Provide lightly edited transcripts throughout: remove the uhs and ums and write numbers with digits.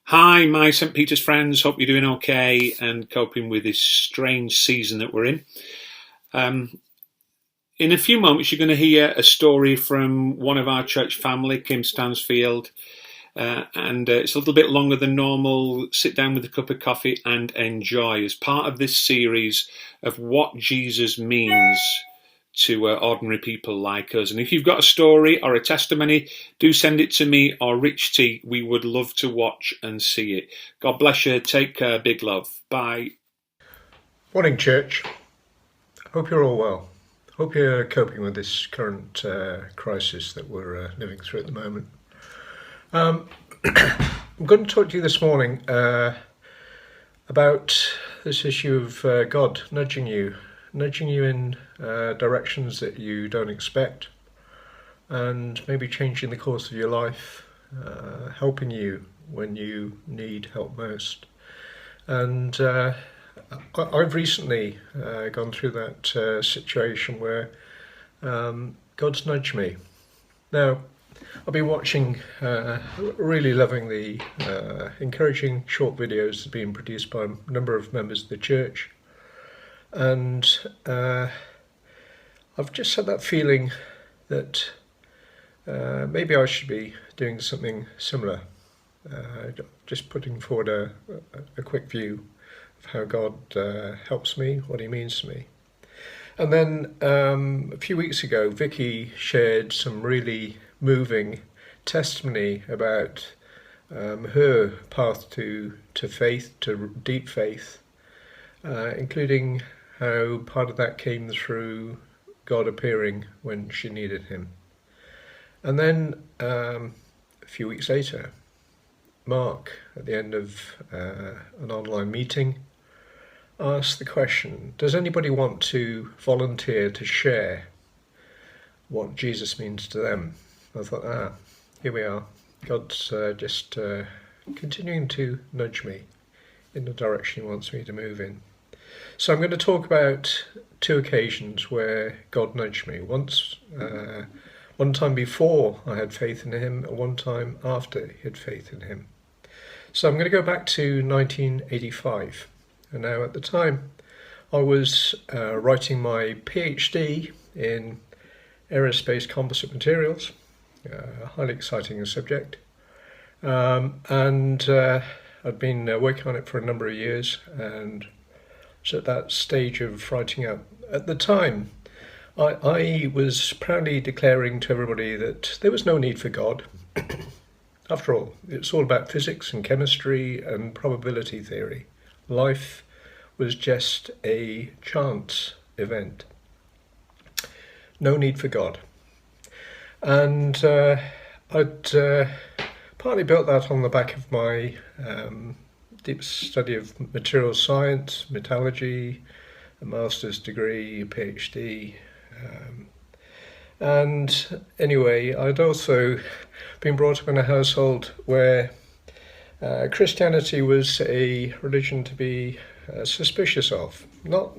Hi, my St. Peter's friends. Hope you're doing okay and coping with this strange season that we're in. Um, in a few moments, you're going to hear a story from one of our church family, Kim Stansfield, and it's a little bit longer than normal. Sit down with a cup of coffee and enjoy as part of this series of what Jesus means to ordinary people like us. And if you've got a story or a testimony, do send it to me or Rich T. We would love to watch and see it. God bless you. Take care. Big love. Bye. Morning, church. Hope you're all well. Hope you're coping with this current crisis that we're living through at the moment. I'm going to talk to you this morning about this issue of God nudging you in directions that you don't expect, and maybe changing the course of your life, helping you when you need help most. And I've recently gone through that situation where God's nudged me. Now, I've been watching, really loving the encouraging short videos that are being produced by a number of members of the church. And I've just had that feeling that maybe I should be doing something similar. Just putting forward a quick view of how God helps me, what he means to me. And then a few weeks ago, Vicky shared some really moving testimony about her path to faith, to deep faith, including how part of that came through God appearing when she needed him. And then a few weeks later, Mark, at the end of an online meeting, asked the question, does anybody want to volunteer to share what Jesus means to them? I thought, here we are. God's just continuing to nudge me in the direction he wants me to move in. So I'm going to talk about two occasions where God nudged me. One time before I had faith in him, and one time after he had faith in him. So I'm going to go back to 1985. And now at the time, I was writing my PhD in aerospace composite materials, a highly exciting subject. And I'd been working on it for a number of years, and was at that stage of writing up. At the time, I was proudly declaring to everybody that there was no need for God. After all, it's all about physics and chemistry and probability theory. Life was just a chance event. No need for God. And I'd partly built that on the back of my deep study of material science, metallurgy, a master's degree, a PhD. And anyway, I'd also been brought up in a household where Christianity was a religion to be suspicious of. Not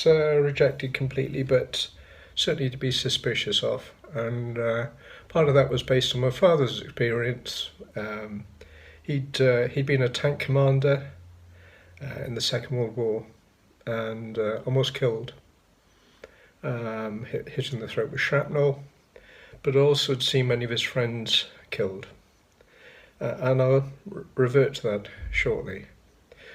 rejected completely, but certainly to be suspicious of. And part of that was based on my father's experience. He'd been a tank commander in the Second World War and almost killed. Hit in the throat with shrapnel, but also had seen many of his friends killed. And I'll revert to that shortly.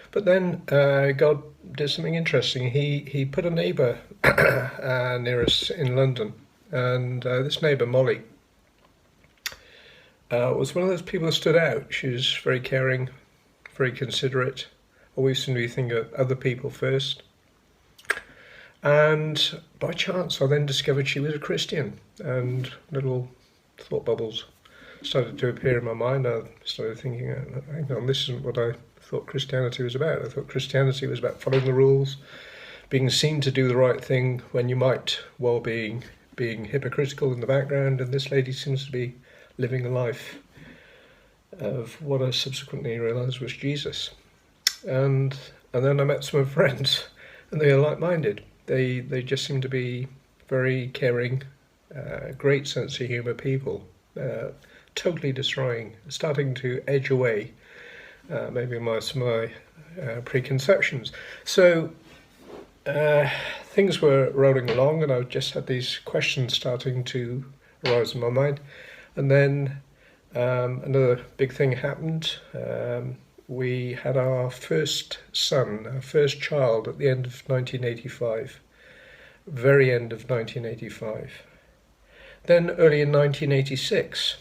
But then God did something interesting. He put a neighbour near us in London, and this neighbour, Molly, was one of those people who stood out. She was very caring, very considerate, always seemed to be thinking of other people first. And by chance, I then discovered she was a Christian, and little thought bubbles started to appear in my mind. I started thinking, hang on, this isn't what I thought Christianity was about. I thought Christianity was about following the rules, being seen to do the right thing when you might well being hypocritical in the background, and this lady seems to be living a life of what I subsequently realised was Jesus. And then I met some of my friends, and they are like-minded. They just seem to be very caring, great sense of humour people, totally destroying, starting to edge away maybe some of my preconceptions. So things were rolling along, and I just had these questions starting to arise in my mind. And then another big thing happened. We had our first son, our first child, at the end of 1985, very end of 1985. Then early in 1986,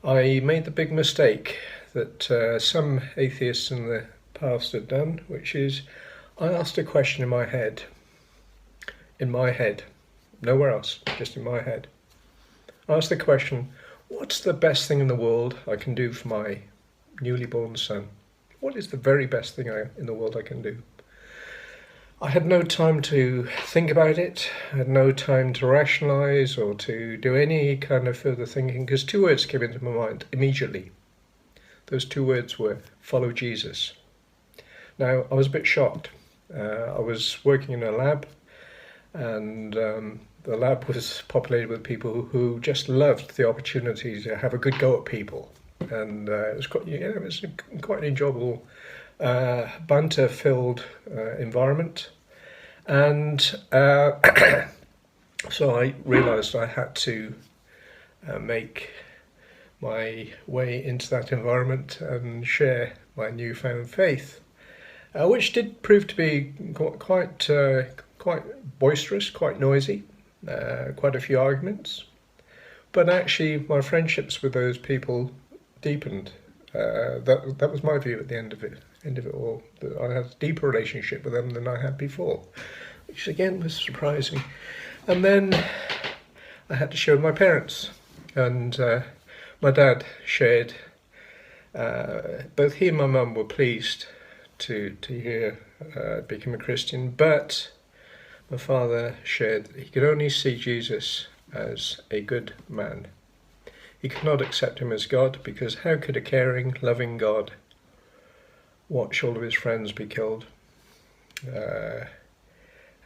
I made the big mistake that some atheists in the past had done, which is I asked a question in my head, nowhere else, just in my head. I asked the question, what's the best thing in the world I can do for my newly born son? What is the very best thing in the world I can do? I had no time to think about it. I had no time to rationalise or to do any kind of further thinking, because two words came into my mind immediately. Those two words were, follow Jesus. Now, I was a bit shocked. I was working in a lab, and the lab was populated with people who just loved the opportunity to have a good go at people. And it was quite an enjoyable, banter-filled environment. And so I realised I had to make my way into that environment and share my newfound faith, which did prove to be quite boisterous, quite noisy, quite a few arguments. But actually, my friendships with those people deepened. That was my view at the end of it all. That I had a deeper relationship with them than I had before, which again was surprising. And then I had to show my parents, and my dad shared. Both he and my mum were pleased to hear become a Christian, but my father shared that he could only see Jesus as a good man. He could not accept him as God, because how could a caring, loving God watch all of his friends be killed?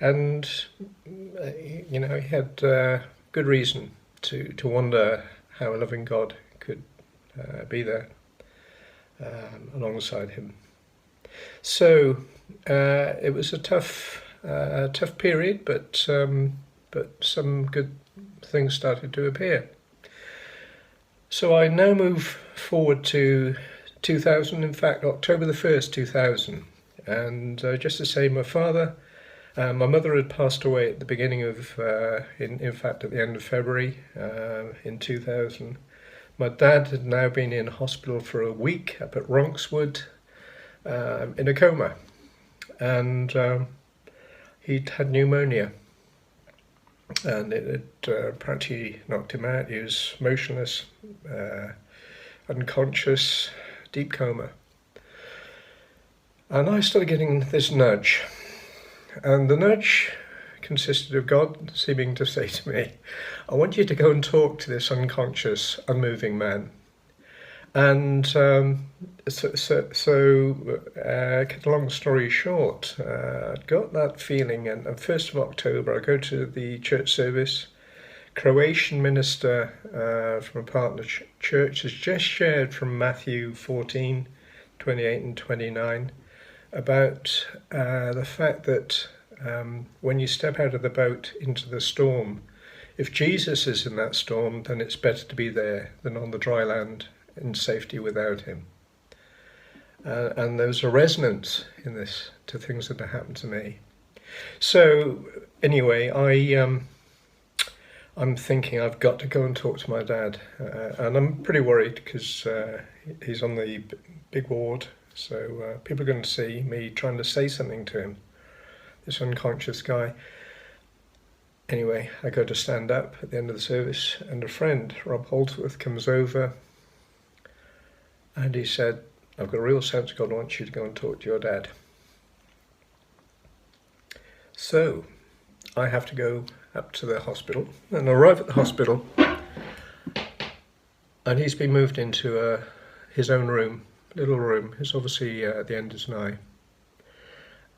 And he had good reason to wonder how a loving God could be there alongside him. So it was a tough period, but some good things started to appear. So I now move forward to 2000, in fact, October the 1st, 2000. And just to say, my mother had passed away at the beginning of, in fact, at the end of February in 2000. My dad had now been in hospital for a week up at Ronkswood in a coma. And he'd had pneumonia. And it had practically knocked him out. He was motionless, unconscious, deep coma. And I started getting this nudge. And the nudge consisted of God seeming to say to me, I want you to go and talk to this unconscious, unmoving man. And cut a long story short, I got that feeling, and on 1st of October I go to the church service. Croatian minister from a partner church has just shared from Matthew 14, 28 and 29 about the fact that when you step out of the boat into the storm, if Jesus is in that storm, then it's better to be there than on the dry land in safety without him. And there's a resonance in this to things that have happened to me. So anyway, I'm thinking I've got to go and talk to my dad, and I'm pretty worried because he's on the big ward, so people are going to see me trying to say something to him, this unconscious guy. Anyway, I go to stand up at the end of the service, and a friend, Rob Holdsworth, comes over. And he said, I've got a real sense God wants you to go and talk to your dad. So I have to go up to the hospital and arrive at the hospital. And he's been moved into his own room, little room. It's obviously the end is nigh.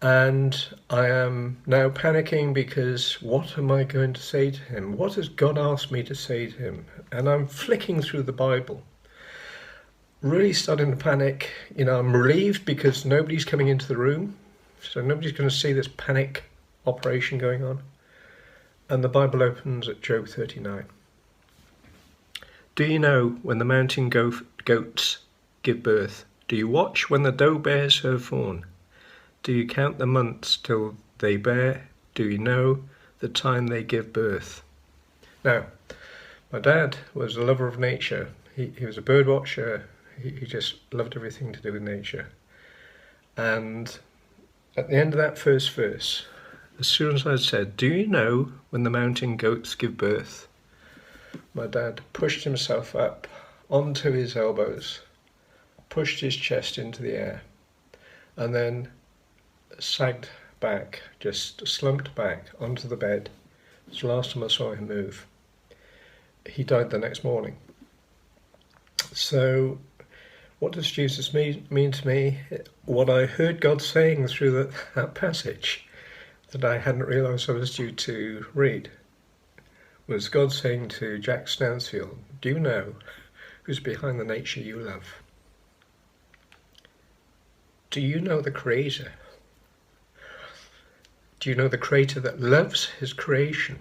And I am now panicking because what am I going to say to him? What has God asked me to say to him? And I'm flicking through the Bible, really starting to panic. I'm relieved because nobody's coming into the room, so nobody's going to see this panic operation going on. And the Bible opens at Job 39. Do you know when the mountain goats give birth? Do you watch when the doe bears her fawn? Do you count the months till they bear? Do you know the time they give birth? Now, my dad was a lover of nature. He was a bird watcher. He just loved everything to do with nature. And at the end of that first verse, as soon as I said, do you know when the mountain goats give birth? My dad pushed himself up onto his elbows, pushed his chest into the air, and then sagged back, just slumped back onto the bed. It's the last time I saw him move. He died the next morning. So what does Jesus mean to me? What I heard God saying through that passage that I hadn't realised I was due to read was God saying to Jack Stansfield, do you know who's behind the nature you love? Do you know the Creator? Do you know the Creator that loves his creation?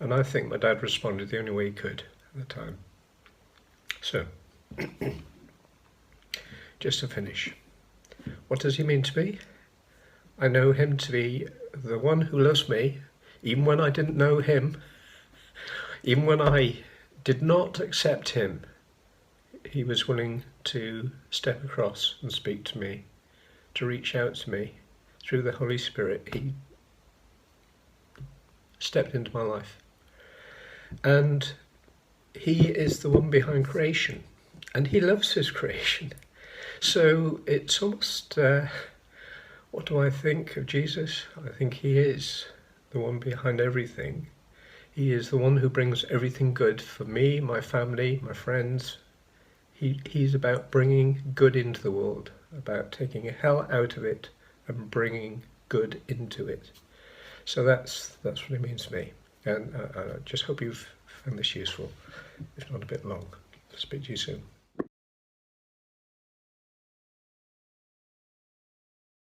And I think my dad responded the only way he could at the time. So, just to finish, what does he mean to me? I know him to be the one who loves me, even when I didn't know him, even when I did not accept him. He was willing to step across and speak to me, to reach out to me through the Holy Spirit. He stepped into my life. And he is the one behind creation, and he loves his creation. So it's almost, what do I think of Jesus? I think he is the one behind everything. He is the one who brings everything good for me, my family, my friends. He's about bringing good into the world, about taking hell out of it and bringing good into it. So that's what it means to me. And I just hope you've found this useful, if not a bit long. Speak to you soon.